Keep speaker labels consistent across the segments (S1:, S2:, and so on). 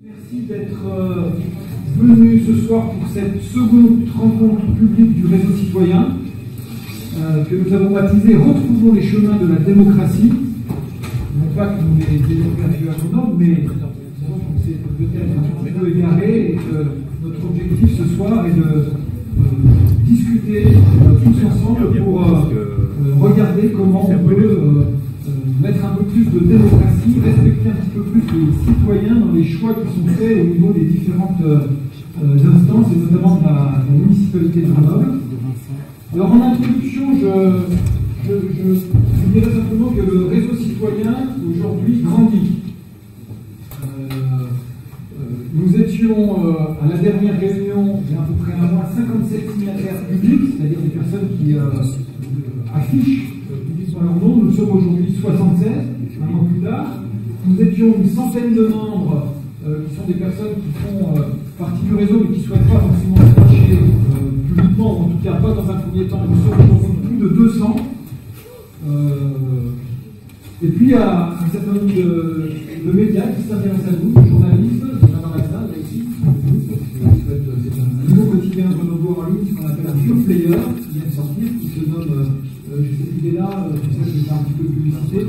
S1: Merci d'être venu ce soir pour cette seconde rencontre publique du réseau citoyen que nous avons baptisé « Retrouvons les chemins de la démocratie ». Non pas que nous les ayons perdus à son ordre, mais c'est peut-être un petit peu égaré et que notre objectif ce soir est de discuter tous ensemble pour regarder comment on peut mettre un peu plus de démocratie, respecter un petit peu plus les citoyens dans les choix qui sont faits au niveau des différentes instances, et notamment de la municipalité de Grenoble. Alors en introduction, je dirais simplement que le réseau citoyen aujourd'hui grandit. Nous étions à la dernière réunion, il y a à peu près un mois, 57 signataires publics, c'est-à-dire des personnes qui affichent publiquement leur nom. Nous sommes aujourd'hui 76, un an plus tard. Nous étions une centaine de membres qui sont des personnes qui font partie du réseau mais qui ne souhaitent pas forcément s'afficher publiquement, ou en tout cas pas dans un premier temps. Nous sommes aujourd'hui plus de 200. Et puis il y a un certain nombre de médias qui s'intéressent à nous, de journalistes, dans la salle, là ici. C'est un nouveau quotidien de Grenoble en ligne, ce qu'on appelle un pure player, qui vient de sortir, qui se nomme, je sais qu'il est là, tu sais, je vais faire un petit peu de publicité.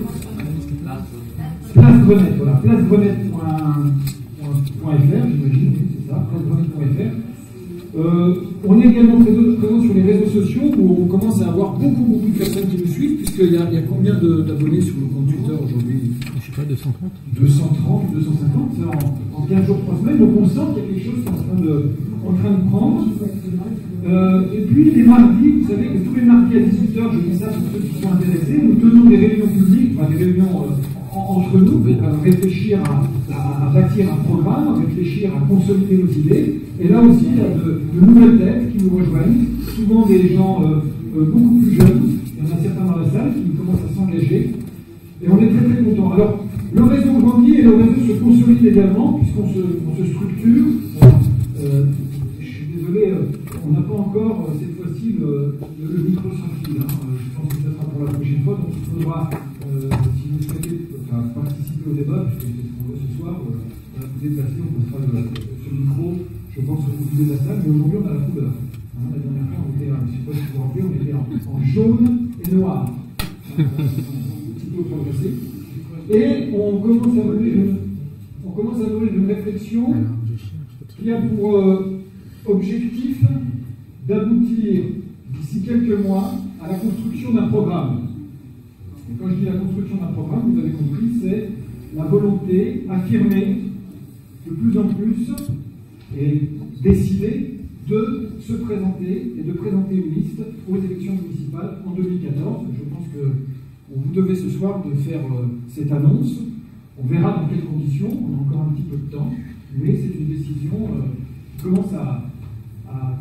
S1: Place Grenette, voilà, placegrenette.fr, j'imagine, c'est ça, placegrenette.fr. On est également présent sur les réseaux sociaux où on commence à avoir beaucoup de personnes qui nous suivent, puisqu'il y a combien d'abonnés sur le compte Twitter aujourd'hui?
S2: Je sais pas, 230
S1: 230, 250, ça en 15 jours, 3 semaines, donc on sent qu'il y a quelque chose qui est en train de prendre. Et puis les mardis, vous savez que tous les mardis à 18h, je dis ça pour ceux qui sont intéressés, nous tenons des réunions publiques, des réunions entre nous, pour réfléchir à bâtir un programme, réfléchir à consolider nos idées. Et là aussi, il y a de nouvelles têtes qui nous rejoignent, souvent des gens beaucoup plus jeunes. Il y en a certains dans la salle qui commencent à s'engager. Et on est très contents. Alors, le réseau grandit et le réseau se consolide également, puisqu'on se structure. Je suis désolé, on n'a pas encore cette fois-ci le micro sans fil. Je pense que ce sera pour la prochaine fois. Donc il faudra, si vous souhaitez participer au débat, puisque c'est ce qu'on veut ce soir, vous déplacer, on passera ce micro, je pense, au bout de la salle. Mais aujourd'hui, on a la couleur. La dernière fois, on était, je ne sais pas si vous vous rappelez, on était en jaune et noir. Progresser. Et on commence à nourrir une réflexion qui a pour objectif d'aboutir d'ici quelques mois à la construction d'un programme. Et quand je dis la construction d'un programme, vous avez compris, c'est la volonté affirmée de plus en plus et décidée de se présenter et de présenter une liste aux élections municipales en 2014. Je pense que vous devez ce soir de faire cette annonce. On verra dans quelles conditions, on a encore un petit peu de temps, mais c'est une décision qui commence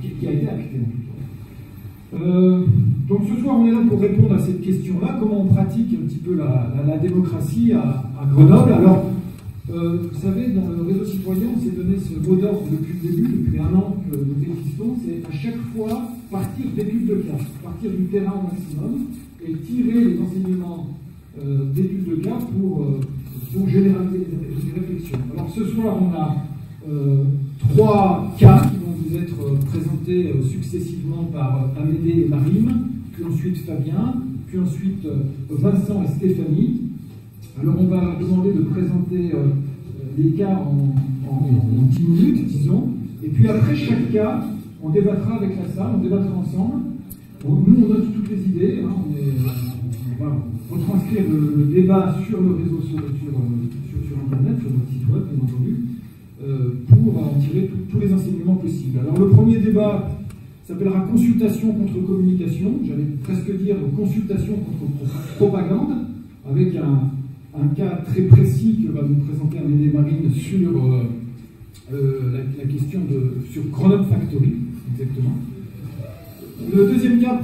S1: qui a été actée en tout cas. Donc ce soir, on est là pour répondre à cette question-là, comment on pratique un petit peu la démocratie à Grenoble. Alors, vous savez, dans le réseau citoyen, on s'est donné ce mot d'ordre depuis le début, depuis un an que nous existons, c'est à chaque fois partir d'études de cas, partir du terrain au maximum, et tirer les enseignements d'études de cas pour généraliser les réflexions. Alors ce soir, on a 3 cas qui vont vous être présentés successivement par Amédée et Marim, puis ensuite Fabien, puis ensuite Vincent et Stéphanie. Alors on va demander de présenter les cas en 10 minutes, disons, et puis après chaque cas, on débattra avec la salle, on débattra ensemble. Bon, nous, on note toutes les idées, on va retranscrire le débat sur le réseau, sur Internet, sur notre site web, bien entendu, pour en tirer tous les enseignements possibles. Alors, le premier débat s'appellera consultation contre communication, j'allais presque dire consultation contre propagande, avec un cas très précis que va nous présenter Amédée Marine sur la question sur Grenoble Factory, exactement. Le deuxième cas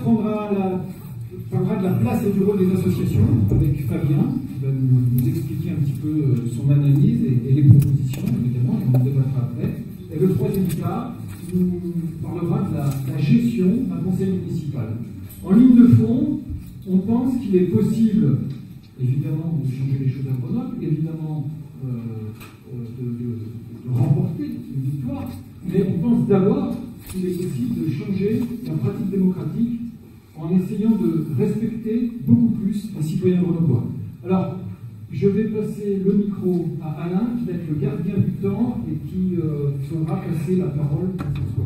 S1: parlera de la place et du rôle des associations, avec Fabien, qui va nous expliquer un petit peu son analyse et les propositions, évidemment, et on en débattra après. Et le troisième cas nous parlera de la gestion d'un conseil municipal. En ligne de fond, on pense qu'il est possible, évidemment, de changer les choses à Grenoble, évidemment, de pense d'abord qu'il est possible de changer la pratique démocratique en essayant de respecter beaucoup plus les citoyens grenoblois. Alors, je vais passer le micro à Alain, qui va être le gardien du temps et qui fera passer la parole à François.